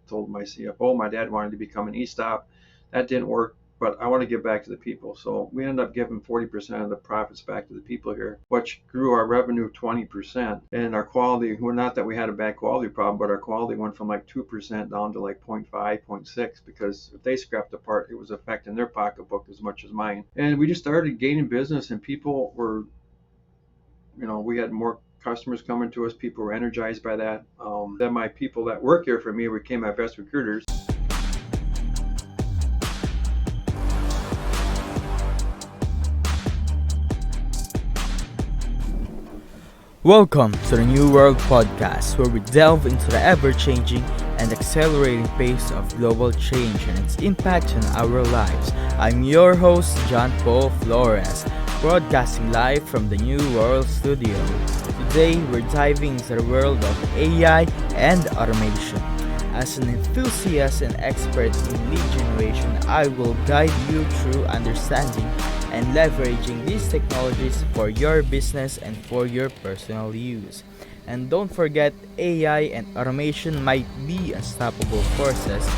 told my CFO my dad wanted to become an ESOP. That didn't work, but I want to give back to the people. So we ended up giving 40% of the profits back to the people here, which grew our revenue 20%. And our quality, well, not that we had a bad quality problem, but our quality went from like 2% down to like 0.5, 0.6, because if they scrapped the part, it was affecting their pocketbook as much as mine. And we just started gaining business, and people were, we had more customers coming to us. People were energized by that. Then my people that work here for me became my best recruiters. Welcome to the New World Podcast, where we delve into the ever changing and accelerating pace of global change and its impact on our lives. I'm your host, Paul Flores, broadcasting live from the New World Studio. Today, we're diving into the world of AI and automation. As an enthusiast and expert in lead generation, I will guide you through understanding and leveraging these technologies for your business and for your personal use. And don't forget, AI and automation might be unstoppable forces,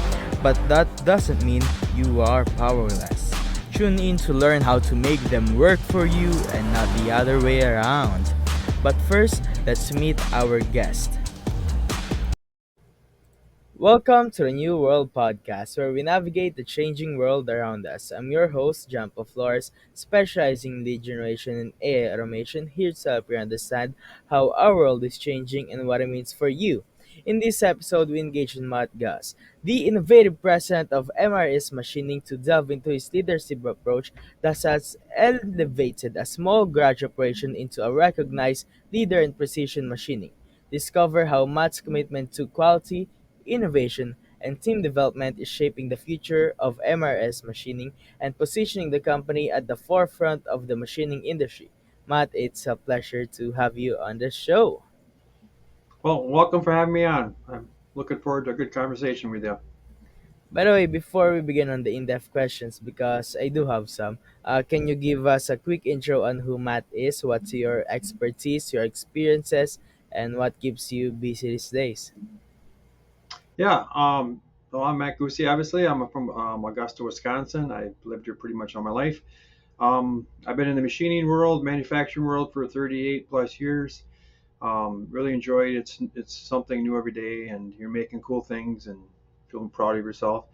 but that doesn't mean you are powerless. Tune in to learn how to make them work for you and not the other way around. But first, let's meet our guest. Welcome to the New World Podcast, where we navigate the changing world around us. I'm your host, Paul Flores, specializing in lead generation and AI automation, here to help you understand how our world is changing and what it means for you. In this episode, we engage in Matt Guse, the innovative president of MRS Machining, to delve into his leadership approach that has elevated a small garage operation into a recognized leader in precision machining. Discover how Matt's commitment to quality, innovation, and team development is shaping the future of MRS machining and positioning the company at the forefront of the machining industry. Matt, it's a pleasure to have you on the show. Well, welcome for having me on. I'm looking forward to a good conversation with you. By the way, before we begin on the in-depth questions, because I do have some, can you give us a quick intro on who Matt is, what's your expertise, your experiences, and what keeps you busy these days? Yeah, so I'm Matt Guse, obviously. I'm from Augusta, Wisconsin. I've lived here pretty much all my life. I've been in the machining world, manufacturing world for 38 plus years. Really enjoy it. It's something new every day, and you're making cool things and feeling proud of yourself.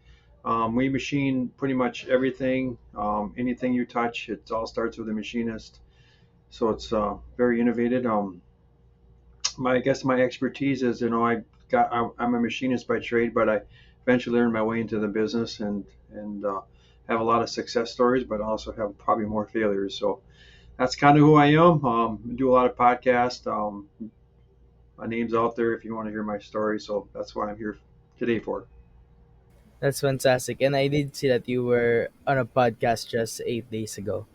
We machine pretty much everything, anything you touch. It all starts with a machinist, so it's very innovative. I guess my expertise is, I'm a machinist by trade, but I eventually learned my way into the business and have a lot of success stories, but also have probably more failures. So that's kind of who I am. Do a lot of podcasts. My name's out there if you want to hear my story. So that's what I'm here today for. That's fantastic. And I did see that you were on a podcast just 8 days ago.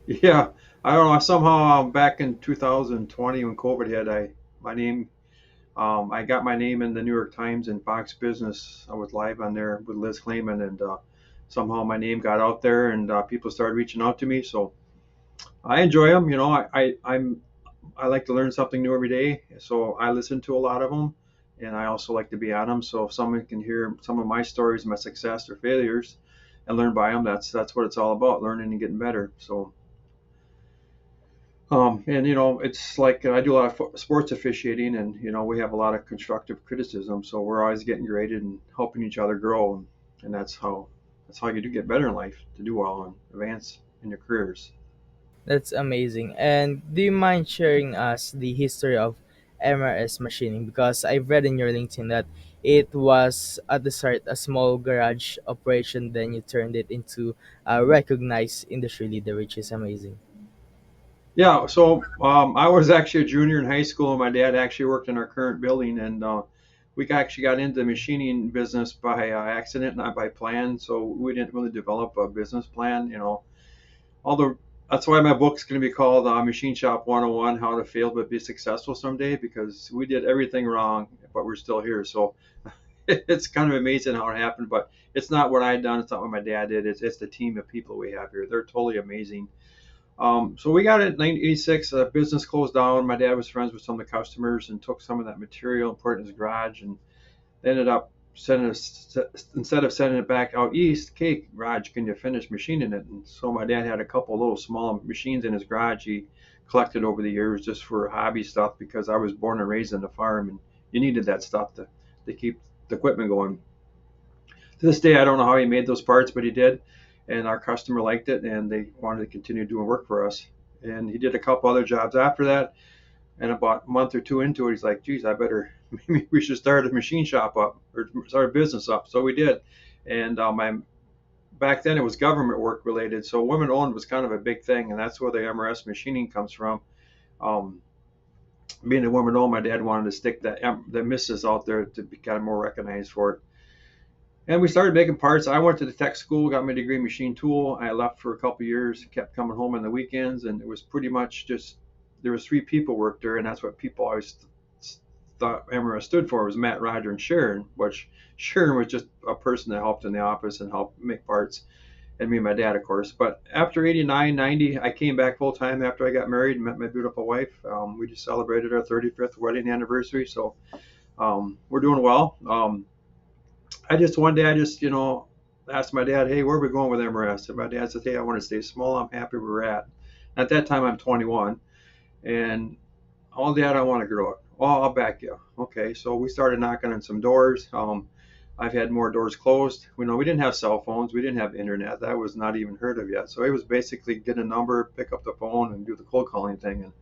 Yeah, I don't know. Somehow back in 2020 when COVID hit, my name I got my name in the New York Times and Fox Business. I was live on there with Liz Clayman, and somehow my name got out there, and people started reaching out to me. So I enjoy them. I like to learn something new every day. So I listen to a lot of them, and I also like to be on them. So if someone can hear some of my stories, my success or failures, and learn by them, that's what it's all about, learning and getting better. So and it's like I do a lot of sports officiating, and we have a lot of constructive criticism, so we're always getting graded and helping each other grow, and that's how you do get better in life, to do well and advance in your careers. That's amazing. And do you mind sharing us the history of MRS machining? Because I've read in your LinkedIn that it was at the start a small garage operation, then you turned it into a recognized industry leader, which is amazing. Yeah, so I was actually a junior in high school, and my dad actually worked in our current building, and actually got into the machining business by accident, not by plan. So we didn't really develop a business plan, although that's why my book's going to be called Machine Shop 101: How to Fail but Be Successful Someday, because we did everything wrong, but we're still here. So it's kind of amazing how it happened, but it's not what I had done. It's not what my dad did. It's the team of people we have here. They're totally amazing. So we got it in 1986. Business closed down. My dad was friends with some of the customers and took some of that material and put it in his garage. And ended up sending us, instead of sending it back out east, okay, Raj, can you finish machining it? And so my dad had a couple little small machines in his garage he collected over the years just for hobby stuff, because I was born and raised on the farm and you needed that stuff to keep the equipment going. To this day, I don't know how he made those parts, but he did. And our customer liked it and they wanted to continue doing work for us. And he did a couple other jobs after that. And about a month or two into it, he's like, geez, I better, maybe we should start a machine shop up or start a business up. So we did. And back then it was government work related. So women owned was kind of a big thing. And that's where the MRS machining comes from. Um, Being a woman owned, my dad wanted to stick the missus out there to be kind of more recognized for it. And we started making parts. I went to the tech school, got my degree in machine tool. I left for a couple of years, kept coming home on the weekends, and it was pretty much just there was three people worked there, and that's what people always thought MRS stood for was Matt, Roger, and Sharon. Which Sharon was just a person that helped in the office and helped make parts, and me and my dad, of course. But after 89, 90, I came back full time after I got married and met my beautiful wife. We just celebrated our 35th wedding anniversary, so we're doing well. I just one day I just asked my dad, hey, where are we going with MRS? And my dad said, hey, I want to stay small. I'm happy where we're at. At that time I'm 21, and oh, Dad, I want to grow it. Oh, I'll back you. Okay, so we started knocking on some doors. I've had more doors closed. We didn't have cell phones. We didn't have internet. That was not even heard of yet. So it was basically get a number, pick up the phone, and do the cold calling thing. And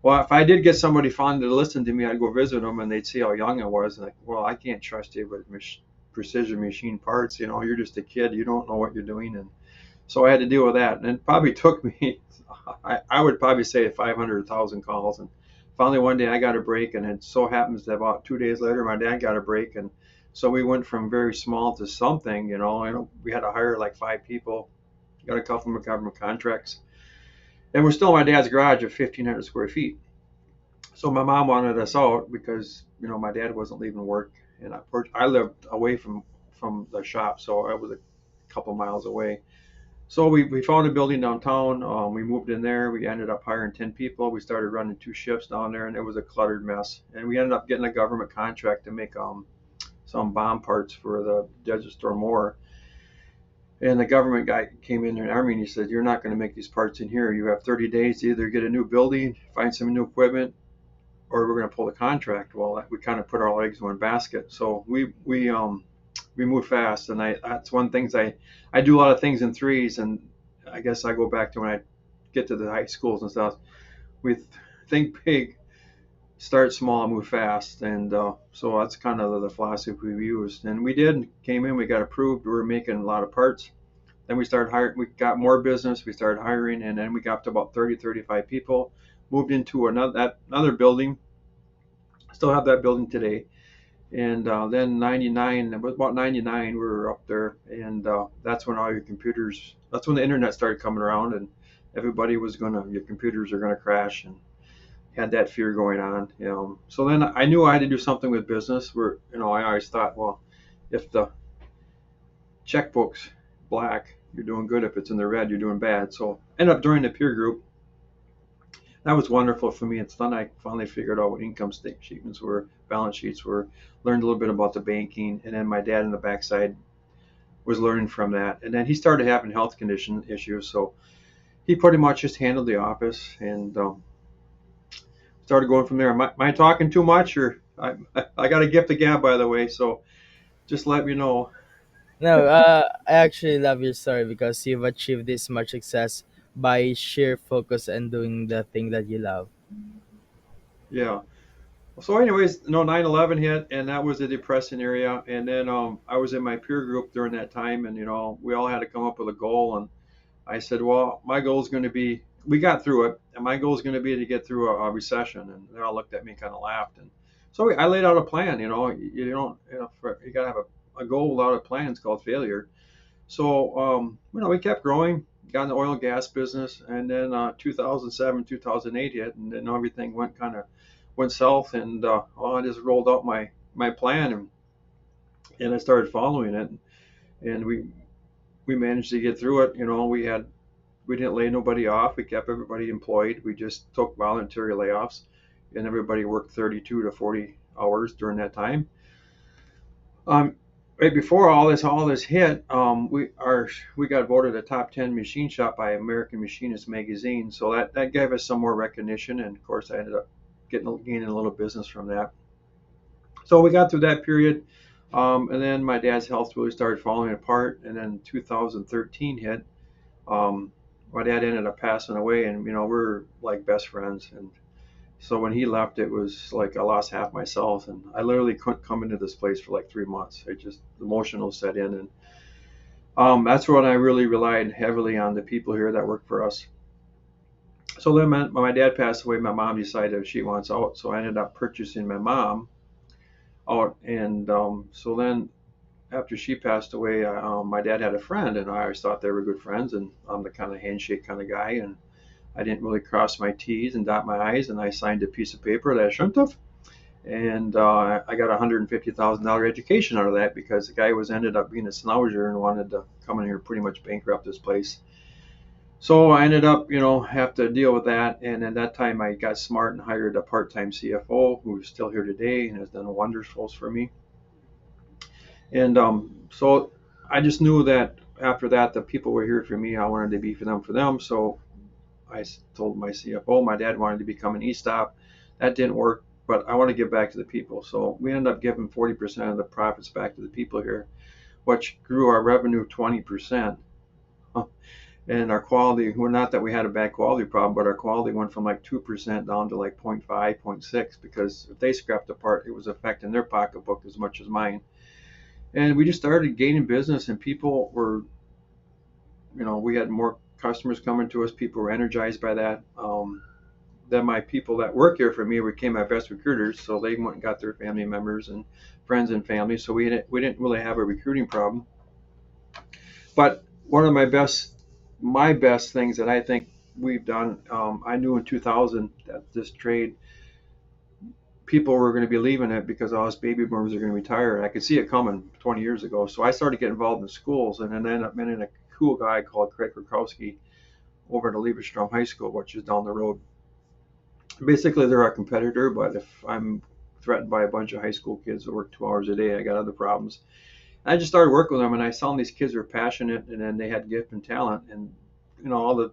well, if I did get somebody fond to listen to me, I'd go visit them, and they'd see how young I was. And like, well, I can't trust you with precision machine parts. You're just a kid. You don't know what you're doing. And so I had to deal with that. And it probably took me, I would probably say 500,000 calls. And finally one day I got a break, and it so happens that about 2 days later, my dad got a break. And so we went from very small to something, we had to hire like 5 people, got a couple of government contracts. And we're still in my dad's garage of 1,500 square feet. So my mom wanted us out because, my dad wasn't leaving work. And I lived away from the shop, so I was a couple miles away. So we found a building downtown. We moved in there. We ended up hiring 10 people. We started running 2 shifts down there, and it was a cluttered mess. And we ended up getting a government contract to make some bomb parts for the Desert Storm War. And the government guy came in there, the Army, and he said, you're not going to make these parts in here. You have 30 days to either get a new building, find some new equipment, or we're going to pull the contract. Well, we kind of put our eggs in one basket. So we move fast, and that's one thing. I do a lot of things in threes, and I guess I go back to when I get to the high schools and stuff. We think big, start small, move fast, and so that's kind of the philosophy we used. And we came in, we got approved, we were making a lot of parts. Then we started hiring, we got more business, we started hiring, and then we got up to about 30, 35 people. Moved into another building, still have that building today. And then 99, it was about 99, we were up there, and that's when all your computers, that's when the internet started coming around, and everybody was your computers are gonna crash, and had that fear going on. So then I knew I had to do something with business. Where I always thought, well, if the checkbook's black, you're doing good. If it's in the red, you're doing bad. So ended up joining the peer group. That was wonderful for me. It's then I finally figured out what income statements were, balance sheets were, learned a little bit about the banking, and then my dad in the backside was learning from that. And then he started having health condition issues, so he pretty much just handled the office and started going from there. Am I talking too much, or I got a gift of gab, by the way, so just let me know. No, I actually love your story because you've achieved this much success by sheer focus and doing the thing that you love. Yeah. So anyways, 9/11 hit, and that was a depressing area. And then I was in my peer group during that time, and we all had to come up with a goal. And I said, well, my goal is going to be, we got through it, and my goal is going to be to get through a recession. And they all looked at me, kind of laughed. And so I laid out a plan. You got to have a goal without a plan. It's called failure. So we kept growing, got in the oil and gas business, and then 2007, 2008 hit, and then everything went south. And I just rolled out my plan, and I started following it, and we managed to get through it. We didn't lay nobody off. We kept everybody employed. We just took voluntary layoffs, and everybody worked 32 to 40 hours during that time. Um, right before all this hit, we got voted a top 10 machine shop by American Machinist magazine. So that gave us some more recognition, and of course I ended up gaining a little business from that. So we got through that period, and then my dad's health really started falling apart, and then 2013 hit. Um, my dad ended up passing away, and we're like best friends. And so when he left, it was like I lost half myself, and I literally couldn't come into this place for like 3 months. It just emotional set in, and that's when I really relied heavily on the people here that work for us. So then when my dad passed away, my mom decided she wants out, so I ended up purchasing my mom out, and so then after she passed away, my dad had a friend, and I always thought they were good friends, and I'm the kind of handshake kind of guy, and I didn't really cross my T's and dot my I's, and I signed a piece of paper that I shouldn't have. And I got a $150,000 education out of that because the guy was ended up being a snouser and wanted to come in here pretty much bankrupt this place. So I ended up, have to deal with that. And at that time, I got smart and hired a part-time CFO who's still here today and has done wonders for me. And so I just knew that after that, the people were here for me. I wanted to be for them, for them. So I told my CFO, my dad wanted to become an e-stop. That didn't work, but I want to give back to the people. So we ended up giving 40% of the profits back to the people here, which grew our revenue 20%. And our quality, well, not that we had a bad quality problem, but our quality went from like 2% down to like 0.5, 0.6, because if they scrapped the part, it was affecting their pocketbook as much as mine. And we just started gaining business, and people were, we had more customers coming to us. People were energized by that. Then my people that work here for me became my best recruiters, so they went and got their family members and friends and family. So we didn't really have a recruiting problem. But one of my best things that I think we've done, I knew in 2000 that this trade people were going to be leaving it because all us baby boomers are going to retire. And I could see it coming 20 years ago. So I started getting involved in schools, and then I ended up meeting a cool guy called Craig Krakowski over at Lieberstrom High School, which is down the road. Basically, they're our competitor, but if I'm threatened by a bunch of high school kids that work 2 hours a day, I got other problems. I just started working with them, and I saw these kids were passionate, and then they had gift and talent, and all the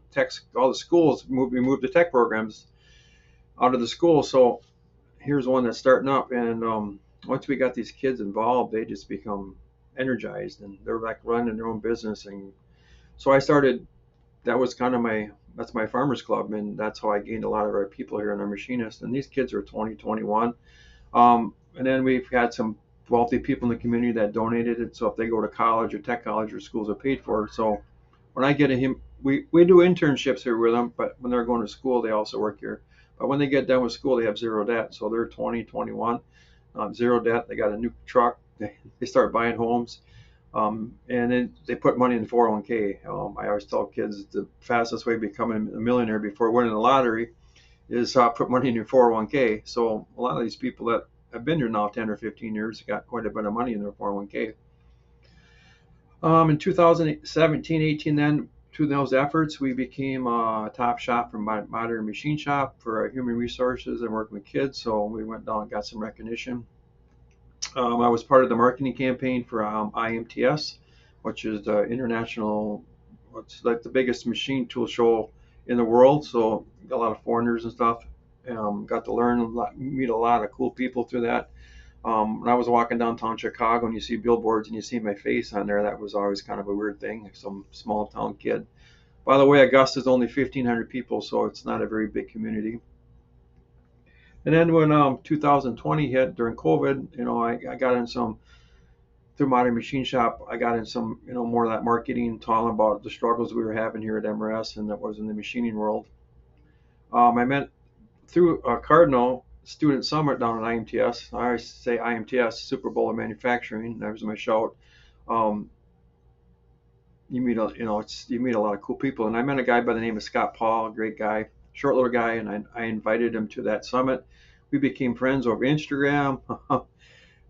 schools we moved the tech programs out of the school. So here's one that's starting up, and once we got these kids involved, they just become energized, and they're like running their own business. And so I started. That was kind of that's my farmers club, and that's how I gained a lot of our people here in our machinists. And these kids are 20, 21. And then we've had some wealthy people in the community that donated it. So if they go to college or tech college or schools are paid for. So when I get a him, we do internships here with them, but when they're going to school, they also work here. But when they get done with school, they have zero debt. So they're 20, 21, zero debt. They got a new truck. They start buying homes. And then they put money in the 401k. I always tell kids the fastest way to becoming a millionaire before winning the lottery is put money in your 401k. So a lot of these people that have been here now 10 or 15 years got quite a bit of money in their 401k. In 2017, 18, then through those efforts, we became a top shop for modern machine shop for human resources and working with kids. So we went down and got some recognition. I was part of the marketing campaign for IMTS, which is the international, it's like the biggest machine tool show in the world. So got a lot of foreigners and stuff. Got to learn a lot, meet a lot of cool people through that. When I was walking downtown Chicago and you see billboards and you see my face on there, that was always kind of a weird thing. Some small town kid. By the way, Augusta is only 1,500 people, so it's not a very big community. And then when 2020 hit during COVID, I got in some through Modern Machine Shop. I got in some, more of that marketing, talking about the struggles we were having here at MRS and that was in the machining world. I met through Cardinal Student Summit down at IMTS. I always say IMTS, Super Bowl of Manufacturing. That was my shout. Um, you meet a lot of cool people. And I met a guy by the name of Scott Paul, a great guy, short little guy, and I invited him to that summit. We became friends over Instagram.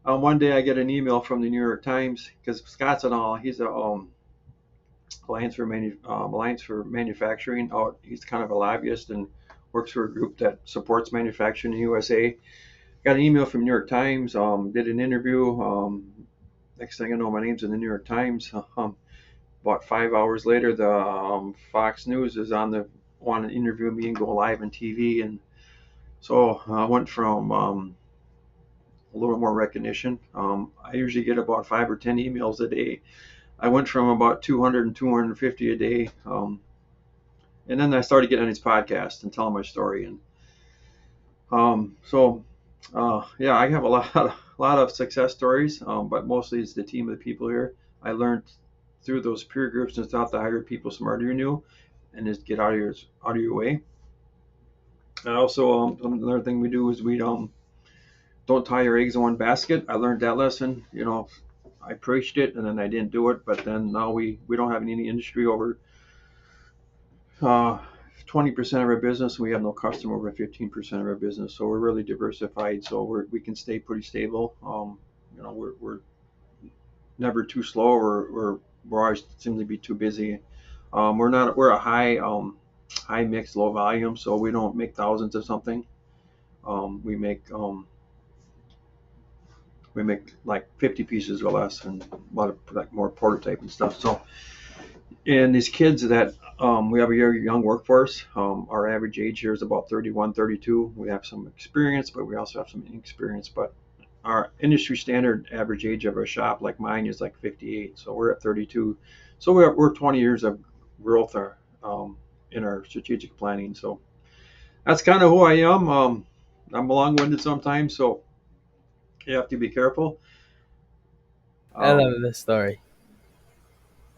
One day I get an email from the New York Times because Scott's he's a Alliance for Manufacturing. He's kind of a lobbyist and works for a group that supports manufacturing in the USA. Got an email from New York Times. Did an interview. next thing I know, my name's in the New York Times. About 5 hours later, the Fox News is on the want to interview me and go live on TV, and so I went from a little more recognition. I usually get about 5 or 10 emails a day. I went from about 200 and 250 a day, and then I started getting on these podcasts and telling my story, and so yeah, I have a lot of success stories, but mostly it's the team of the people here. I learned through those peer groups and stuff to hire people smarter than you, and just get out of your way. And also, another thing we do is we don't tie your eggs in one basket. I learned that lesson. I preached it and then I didn't do it. But then now we don't have any industry over uh, 20% of our business. We have no customer over 15% of our business. So we're really diversified. So we can stay pretty stable. We're never too slow or we're always seem to be too busy. We're a high mix, low volume. So we don't make thousands of something. We make like 50 pieces or less and a lot of like more prototype and stuff. So, and these kids that we have a very young workforce. Our average age here is about 31, 32. We have some experience, but we also have some inexperience. But our industry standard average age of our shop, like mine, is like 58. So we're at 32. So we're 20 years of growth in our strategic planning. So that's kind of who I am. I'm long-winded sometimes, so you have to be careful. I love Um, the story.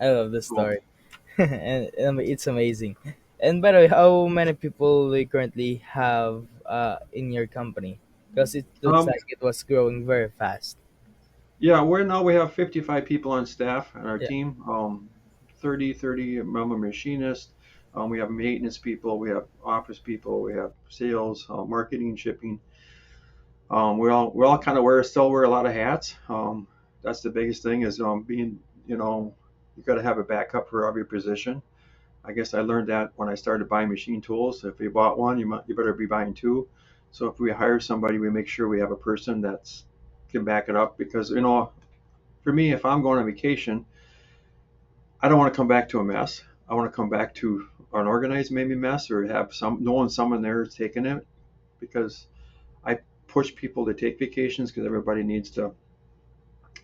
I love the so story. And it's amazing. And by the way, how many people do you currently have in your company? Because it looks Um, like it was growing very fast. yeah, we have 55 people on staff on our Yeah. team. 30 I'm a machinist. We have maintenance people, we have office people, we have sales, marketing, shipping. We all kind of still wear a lot of hats. That's the biggest thing is being, you got to have a backup for every position. I guess I learned that when I started buying machine tools. If you bought one, you better be buying two. So if we hire somebody, we make sure we have a person that's can back it up because for me, if I'm going on vacation, I don't want to come back to a mess. I want to come back to an organized maybe mess or have knowing someone there is taking it because I push people to take vacations because everybody needs to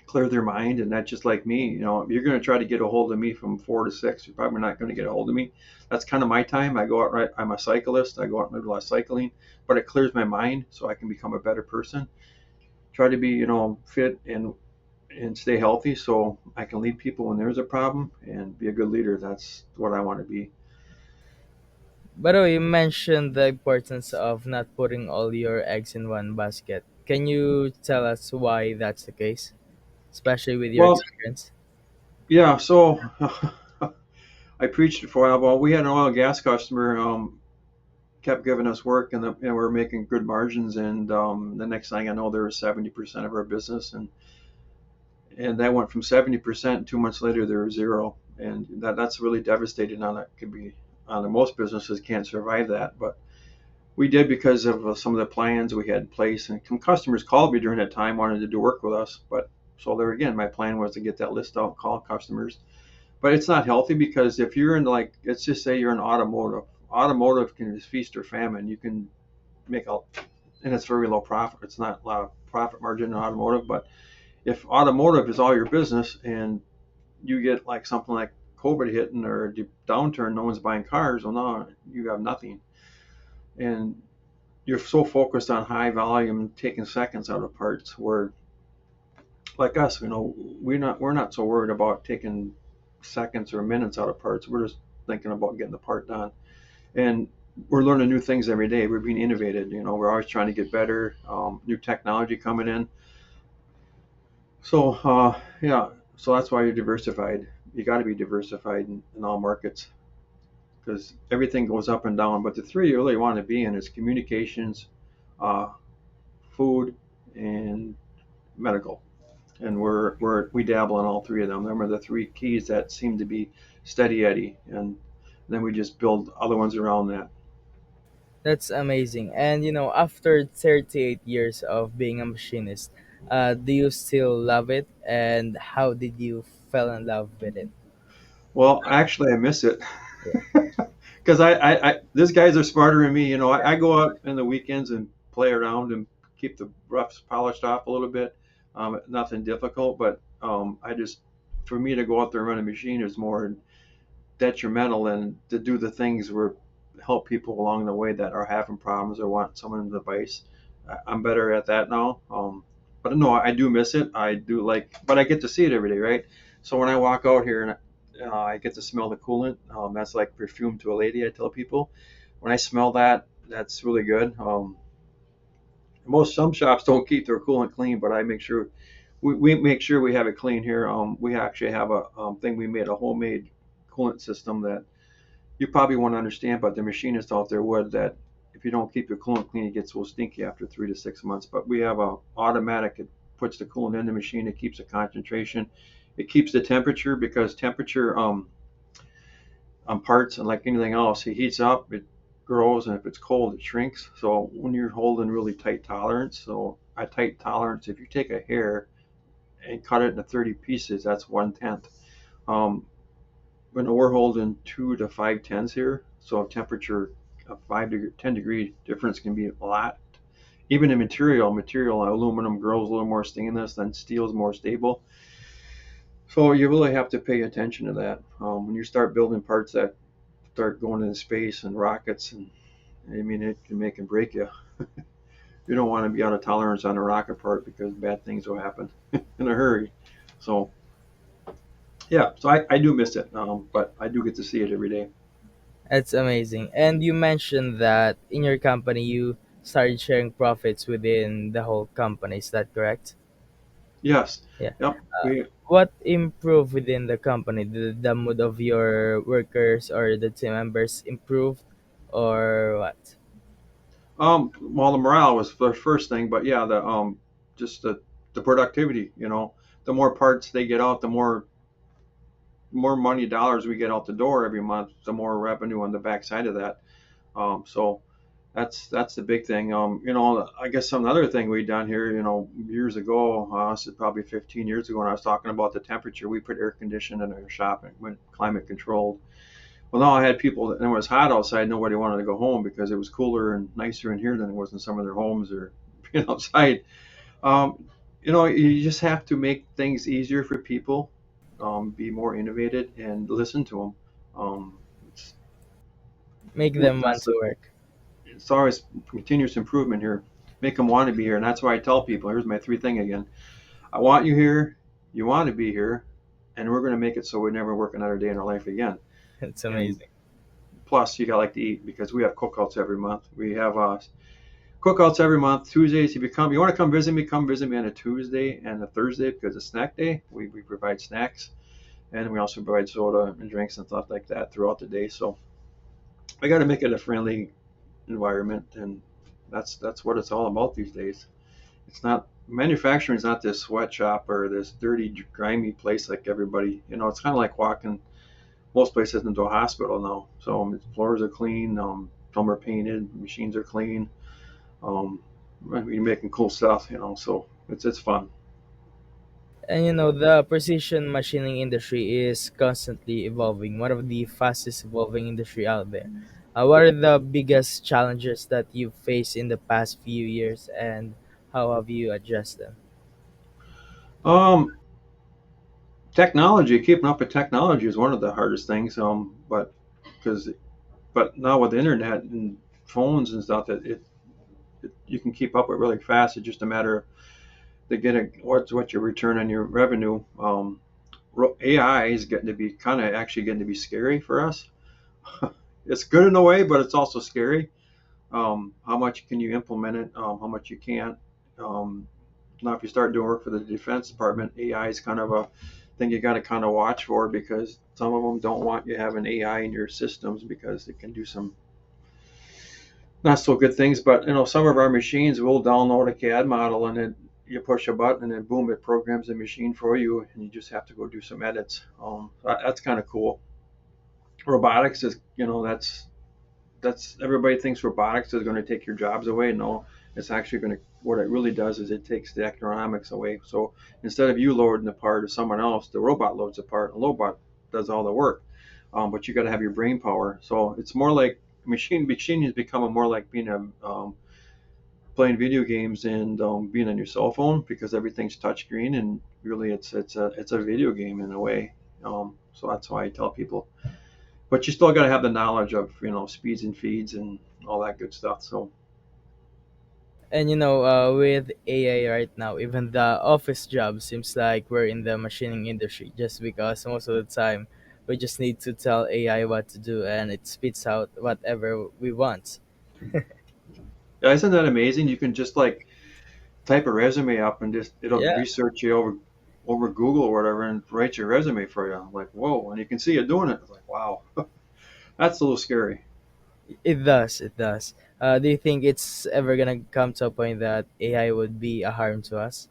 clear their mind and that's just like me. If you're going to try to get a hold of me from 4 to 6, you're probably not going to get a hold of me. That's kind of my time. I go out, right. I'm a cyclist. I go out and do a lot of cycling, but it clears my mind so I can become a better person. Try to be, fit and stay healthy so I can lead people when there's a problem and be a good leader. That's what I want to be. By the way, you mentioned the importance of not putting all your eggs in one basket. Can you tell us why that's the case, especially with your Well, experience? yeah, so I preached it for a while. Well, we had an oil and gas customer, kept giving us work and we were making good margins. And the next thing I know, there was 70% of our business. And that went from 70%. 2 months later, there was zero. And that's really devastating on it. Could be on most businesses can't survive that. But we did because of some of the plans we had in place. And some customers called me during that time, wanted to do work with us. But so there again, my plan was to get that list out, call customers. But it's not healthy because if you're in like, let's just say you're in automotive. Automotive can be feast or famine. You can make a, and it's very low profit. It's not a lot of profit margin in automotive. But if automotive is all your business and you get like something like COVID hitting or a downturn, no one's buying cars. Well, no, you have nothing. And you're so focused on high volume, taking seconds out of parts. Where like us, we're not so worried about taking seconds or minutes out of parts. We're just thinking about getting the part done. And we're learning new things every day. We're being innovated. We're always trying to get better. New technology coming in. So yeah, so that's why you're diversified. You got to be diversified in all markets because everything goes up and down. But the three you really want to be in is communications, uh, food, and medical. And we dabble in all three of them. Them are the three keys that seem to be steady Eddie, and then we just build other ones around that. That's amazing. And after 38 years of being a machinist, Do you still love it, and how did you fell in love with it? Well, actually, I miss it Yeah. because these guys are smarter than me. I go out in the weekends and play around and keep the roughs polished off a little bit. Nothing difficult, but I just for me to go out there and run a machine is more detrimental than to do the things where help people along the way that are having problems or want someone's advice. I'm better at that now. But no, I do miss it. I do like, but I get to see it every day, right? So when I walk out here and I get to smell the coolant, that's like perfume to a lady. I tell people when I smell that, that's really good. Some shops don't keep their coolant clean, but I make sure we make sure we have it clean here. We actually have a thing we made a homemade coolant system that you probably won't understand, but the machinist out there would that if you don't keep your coolant clean, it gets a little stinky after 3 to 6 months. But we have a automatic. It puts the coolant in the machine. It keeps the concentration. It keeps the temperature because temperature on parts and like anything else, it heats up, it grows, and if it's cold, it shrinks. So when you're holding really tight tolerance, so a tight tolerance, if you take a hair and cut it into 30 pieces, that's 1/10. Um, when we're holding 2 to 5 tenths here, so a temperature of 10 degree difference can be a lot. Even in material, aluminum grows a little more stainless, then steel is more stable. So you really have to pay attention to that when you start building parts that start going into space and rockets, and I mean it can make and break you. You don't want to be out of tolerance on a rocket part because bad things will happen in a hurry. So yeah, so I do miss it, but I do get to see it every day. That's amazing. And you mentioned that in your company you started sharing profits within the whole company. Is that correct? Yes, Yeah. yep. We What improved within the company? Did the mood of your workers or the team members improve, or what? Well, the morale was the first thing, but yeah, just the productivity. The more parts they get out, the more money dollars we get out the door every month, the more revenue on the backside of that. So that's the big thing. I guess some other thing we done here, years ago, this is probably 15 years ago, when I was talking about the temperature, we put air conditioning in our shop and went climate controlled. Well, now I had people that, and it was hot outside. Nobody wanted to go home because it was cooler and nicer in here than it was in some of their homes or being outside. You just have to make things easier for people, be more innovative, and listen to them. It's, Make them want that's the, to work. it's always continuous improvement here. Make them want to be here, and that's why I tell people. Here's my three thing again. I want you here. You want to be here, and we're going to make it so we never work another day in our life again. It's And amazing. plus, you got like to eat because we have cookouts every month. We have cookouts every month. Tuesdays, if you want to come visit me on a Tuesday and a Thursday because it's snack day. We provide snacks and we also provide soda and drinks and stuff like that throughout the day. So I got to make it a friendly environment, and that's what it's all about these days. It's not manufacturing is not this sweatshop or this dirty, grimy place like everybody. It's kind of like walking most places into a hospital now. So floors are clean, some are painted, machines are clean. We're making cool stuff, so it's fun. And the precision machining industry is constantly evolving, one of the fastest evolving industry out there. What are the biggest challenges that you've faced in the past few years, and how have you addressed them? Um, Technology, keeping up with technology is one of the hardest things. Because but now with the internet and phones and stuff, you can keep up with really fast. It's just a matter of what's your return on your revenue. AI is getting to be actually getting to be scary for us. It's good in a way, but it's also scary. How much can you implement it? How much you can't. Um, Now, if you start doing work for the Defense Department, AI is kind of a thing you got to kind of watch for because some of them don't want you having AI in your systems because it can do some not so good things. But some of our machines will download a CAD model and then you push a button and then boom, it programs the machine for you, and you just have to go do some edits. That's kind of cool. Robotics is, that's everybody thinks robotics is going to take your jobs away. No, it's actually going to what it really does is it takes the economics away. So instead of you loading the part or someone else, the robot loads the part, and the robot does all the work. But you got to have your brain power. So it's more like machine is becoming more like being a playing video games and being on your cell phone because everything's touchscreen and really it's a video game in a way. So that's why I tell people. But you still got to have the knowledge of speeds and feeds and all that good stuff. So And with AI right now, even the office job seems like we're in the machining industry just because most of the time we just need to tell AI what to do and it spits out whatever we want. yeah, isn't that amazing? You can just like type a resume up and just it'll Yeah, research you over Google or whatever and write your resume for you. Like whoa, and you can see it doing it. It's like wow, that's a little scary. it does. It does. Do you think it's ever gonna come to a point that AI would be a harm to us?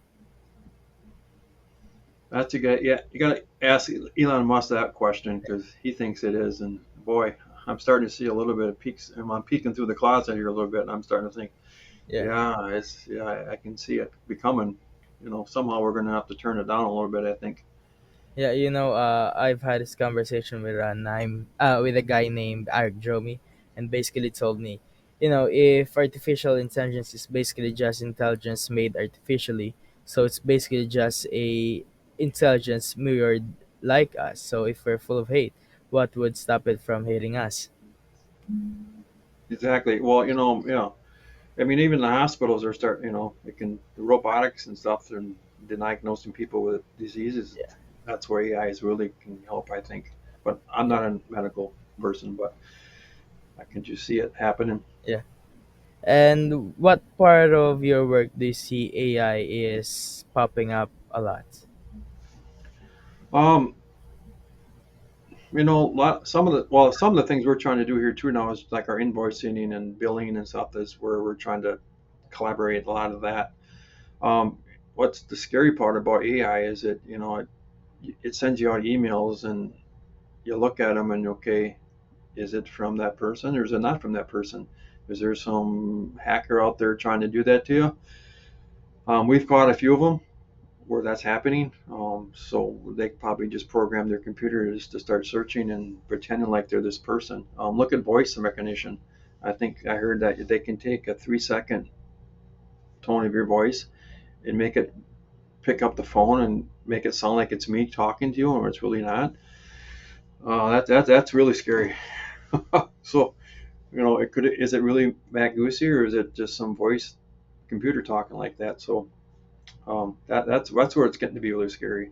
That's a good. Yeah, you got to ask Elon Musk that question because he thinks it is. And boy, I'm starting to see a little bit of peaks. I'm peeking through the closet here a little bit, and I'm starting to think, Yeah. yeah, I can see it becoming. Somehow we're going to have to turn it down a little bit. I think. Yeah, I've had this conversation with with a guy named Eric Jomi, and basically told me, if artificial intelligence is basically just intelligence made artificially, so it's basically just a intelligence mirrored like us. So if we're full of hate, what would stop it from hating us? Exactly. Well, yeah. I mean, even the hospitals are starting. It can the robotics and stuff and diagnosing people with diseases. Yeah, That's where AI is really can help. I think. But I'm not a medical person, but I can just see it happening. yeah. And what part of your work do you see AI is popping up a lot? Um, some of the things we're trying to do here too now is like our invoicing and billing and stuff is where we're trying to collaborate a lot of that. Um, what's the scary part about AI is that it sends you out emails and you look at them and okay, is it from that person or is it not from that person? Is there some hacker out there trying to do that to you? We've caught a few of them where that's happening. So they probably just program their computers to start searching and pretending like they're this person. Look at voice recognition. I think I heard that they can take a 3-second tone of your voice and make it pick up the phone and make it sound like it's me talking to you, or it's really not. That's really scary. So it could is it really Matt Guse or is it just some voice computer talking like that? So that's where it's getting to be really scary.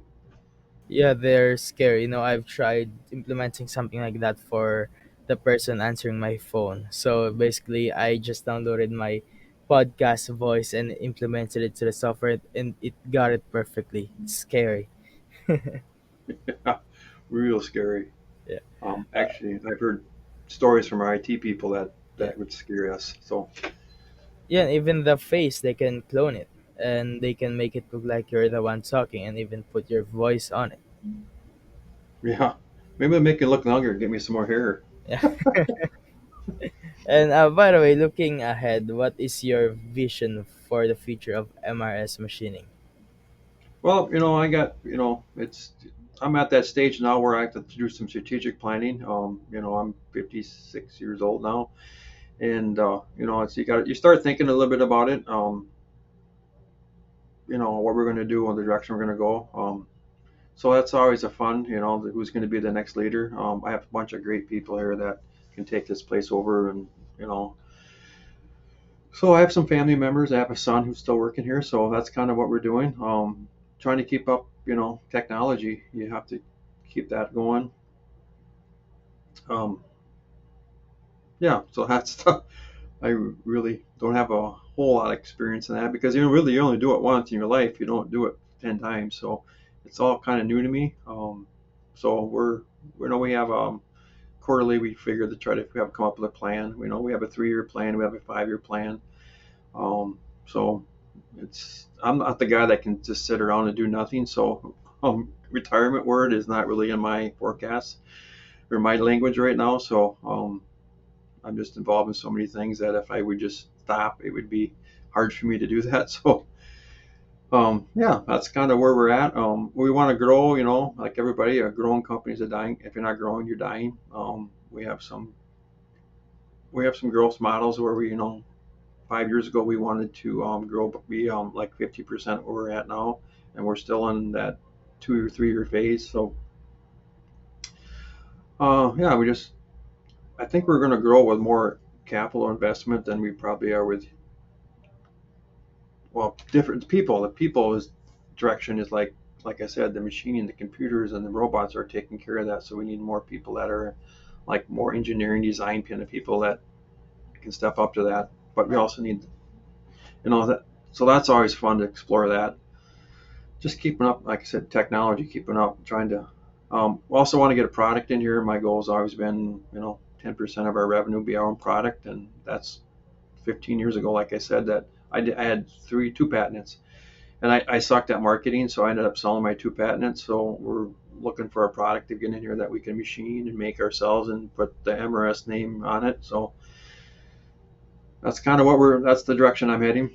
Yeah, they're scary. I've tried implementing something like that for the person answering my phone. So basically, I just downloaded my podcast voice and implemented it to the software, and it got it perfectly. It's scary. Real scary. Yeah. Actually, I've heard stories from our IT people that Yeah. that would scare us. So Yeah, and even the face, they can clone it, and they can make it look like you're the one talking, and even put your voice on it. yeah, maybe I'll make it look longer. Get me some more hair. Yeah. And by the way, looking ahead, what is your vision for the future of MRS machining? Well, I got I'm at that stage now where I have to do some strategic planning. I'm 56 years old now, and it's you start thinking a little bit about it. What we're going to do, and the direction we're going to go. So that's always a fun. Who's going to be the next leader. I have a bunch of great people here that can take this place over, and you know, so I have some family members. I have a son who's still working here, so that's kind of what we're doing. Trying to keep up, technology. You have to keep that going. Um, yeah, so that's I really don't have a whole lot of experience in that because really you only do it once in your life. You don't do it 10 times, so it's all kind of new to me. So we have quarterly. We figure to try to we have come up with a plan. We have a 3-year plan. We have a 5-year plan. So I'm not the guy that can just sit around and do nothing. So retirement word is not really in my forecast or my language right now. So I'm just involved in so many things that if I would just stop, it would be hard for me to do that. So yeah, that's kind of where we're at. We want to grow, like everybody. A growing companies are dying. If you're not growing, you're dying. We have some growth models where we, 5 years ago we wanted to grow, be like 50% where we're at now, and we're still in that 2 or 3 year phase. So yeah, I think we're going to grow with more capital investment than we probably are with, well, different people. The people is direction is like I said, the machining, the computers, and the robots are taking care of that. So we need more people that are like more engineering design kind of people that can step up to that. But we also need, that. So that's always fun to explore that. Just keeping up, like I said, technology, keeping up, trying to. We also want to get a product in here. My goal has always been, 10% of our revenue be our own product, and that's 15 years ago. Like I said, that I had two patents, and I sucked at marketing, so I ended up selling my two patents. So we're looking for a product to get in here that we can machine and make ourselves and put the MRS name on it. So that's kind of that's the direction I'm heading.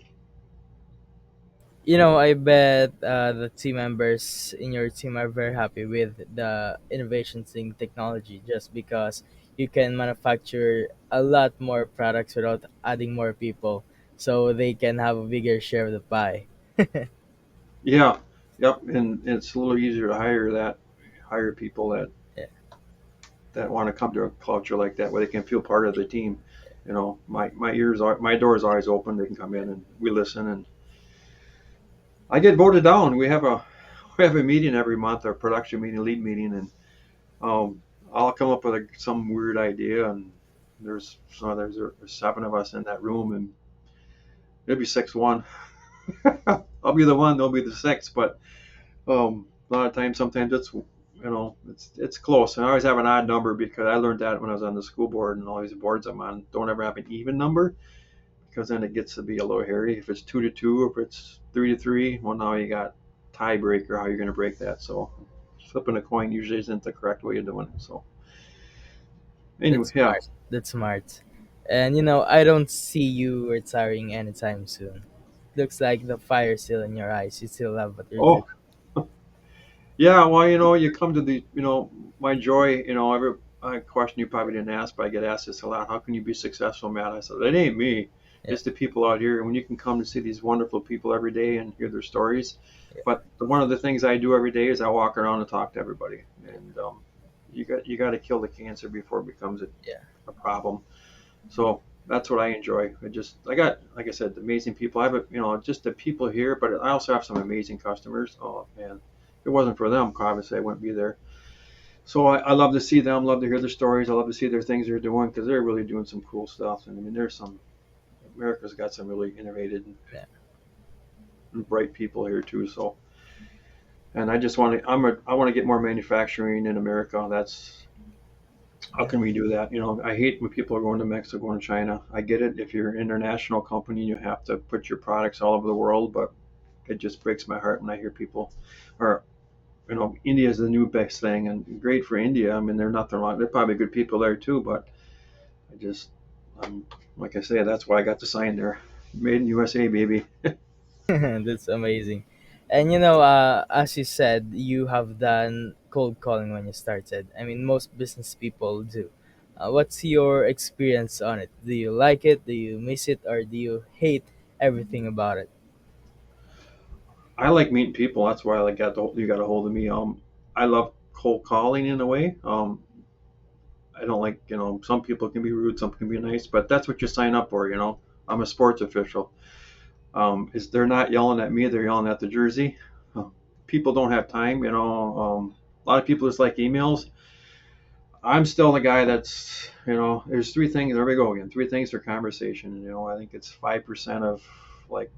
I bet the team members in your team are very happy with the innovations in technology just because you can manufacture a lot more products without adding more people so they can have a bigger share of the pie. Yeah, yep, and it's a little easier to hire people Yeah. that want to come to a culture like that where they can feel part of the team. My door is always open. They can come in and we listen. And I get voted down. We have a meeting every month, our production meeting, lead meeting, and I'll come up with some weird idea, and there's 7 of us in that room, and it'll be 6-1. I'll be the one, they'll be the six, but a lot of times, sometimes it's close. And I always have an odd number because I learned that when I was on the school board and all these boards I'm on. Don't ever have an even number because then it gets to be a little hairy. If it's 2-2, if it's 3-3, well, now you got tiebreaker. How you're going to break that? So flipping a coin usually isn't the correct way of doing it. So anyway, That's yeah. smart. That's smart. And I don't see you retiring anytime soon. Looks like the fire's still in your eyes. You still love what you're doing. Oh, yeah, well, you come to my joy, every question you probably didn't ask, but I get asked this a lot. How can you be successful, Matt? I said, it ain't me. Yeah. It's the people out here. And when you can come to see these wonderful people every day and hear their stories. Yeah. But one of the things I do every day is I walk around and talk to everybody. And you got to kill the cancer before it becomes Yeah. a problem. So that's what I enjoy. I got, like I said, amazing people. I have, just the people here, but I also have some amazing customers. Oh man, if it wasn't for them, obviously I wouldn't be there. So I love to see them, love to hear their stories. I love to see their things they're doing because they're really doing some cool stuff. And I mean, America's got some really innovative Yeah. and bright people here too. So, and I just want to, I want to get more manufacturing in America. How Yeah. can we do that? I hate when people are going to Mexico, going to China. I get it. If you're an international company, you have to put your products all over the world, but it just breaks my heart when I hear people, or, India is the new best thing and great for India. I mean, they're nothing wrong. They're probably good people there too, but I just, like I say, that's why I got the sign there. Made in USA, baby. That's amazing. And as you said, you have done cold calling when you started. I mean, most business people do. What's your experience on it? Do you like it? Do you miss it? Or do you hate everything about it? I like meeting people. That's why you got a hold of me. I love cold calling in a way. I don't like, some people can be rude, some can be nice, but that's what you sign up for. I'm a sports official. Is they're not yelling at me, they're yelling at the jersey. Uh, People don't have time. A lot of people just like emails. I'm still the guy there's three things. There we go again. Three things for conversation. And, I think it's 5% of like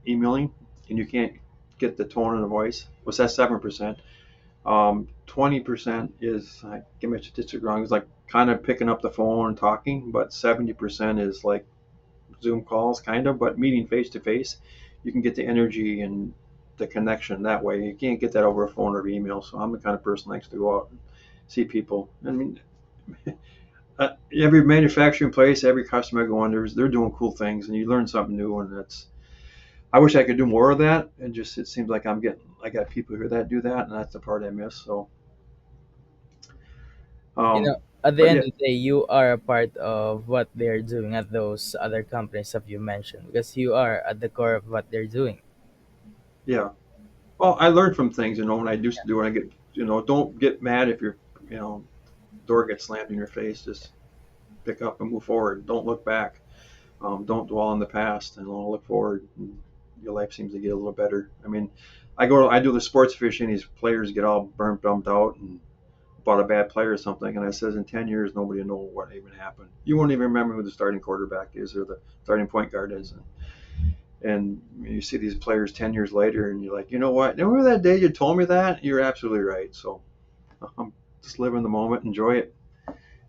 emailing, and you can't get the tone of the voice. What's that? 7%. 20% is, I get my statistic wrong, it's like kind of picking up the phone and talking, but 70% is like Zoom calls, kind of, but meeting face to face. You can get the energy and the connection that way. You can't get that over a phone or email. So I'm the kind of person that likes to go out and see people. I mean, every manufacturing place, every customer I go in, they're doing cool things, and you learn something new, and that's. I wish I could do more of that, and just it seems like I got people here that do that, and that's the part I miss. So, You know, um, at the but end yeah, of the day, you are a part of what they're doing at those other companies that you mentioned because you are at the core of what they're doing. yeah. Well, I learned from things, when I used to do it. I get, don't get mad if you know, door gets slammed in your face. Just pick up and move forward. Don't look back. Don't dwell on the past, and look forward. And your life seems to get a little better. I mean, I do the sports fishing. These players get all burnt, bumped out, and about a bad player or something. And I says, in 10 years, nobody will know what even happened. You won't even remember who the starting quarterback is or the starting point guard is. And you see these players 10 years later, and you're like, you know what? Remember that day you told me that? You're absolutely right. So just live in the moment, enjoy it,